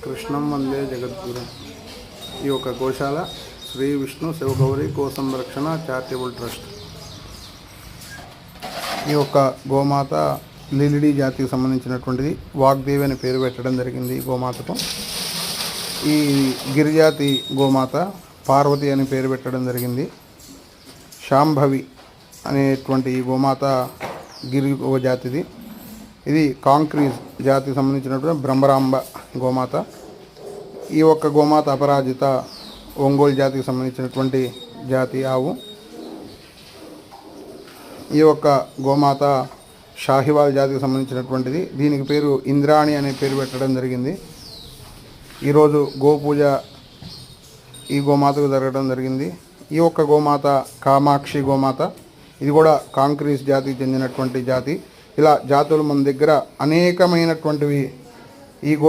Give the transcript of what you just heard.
కృష్ణం వందే జగద్గురు. ఈ యొక్క గోశాల శ్రీ విష్ణు శివగౌరి గో సంరక్షణ చారిటబుల్ ట్రస్ట్. ఈ యొక్క గోమాత లిలిడీ జాతికి సంబంధించినటువంటిది. వాగ్దేవి అని పేరు పెట్టడం జరిగింది ఈ గోమాతకు. ఈ గిరిజాతి గోమాత పార్వతి అని పేరు పెట్టడం జరిగింది. శాంభవి అనేటువంటి ఈ గోమాత గిరి గో జాతిది. ఇది కాంక్రీజ్ జాతికి సంబంధించినటువంటి బ్రహ్మరాంబ గోమాత. ఈ ఒక్క గోమాత అపరాజిత ఒంగోలు జాతికి సంబంధించినటువంటి జాతి ఆవు. ఈ యొక్క గోమాత షాహివాల్ జాతికి సంబంధించినటువంటిది. దీనికి పేరు ఇంద్రాణి అనే పేరు పెట్టడం జరిగింది. ఈరోజు గోపూజ ఈ గోమాతకు జరగడం జరిగింది. ఈ ఒక్క గోమాత కామాక్షి గోమాత. ఇది కూడా కాంక్రీజ్ జాతికి చెందినటువంటి జాతి. ఇలా జాతులు మన దగ్గర అనేకమైనటువంటివి ఈ గో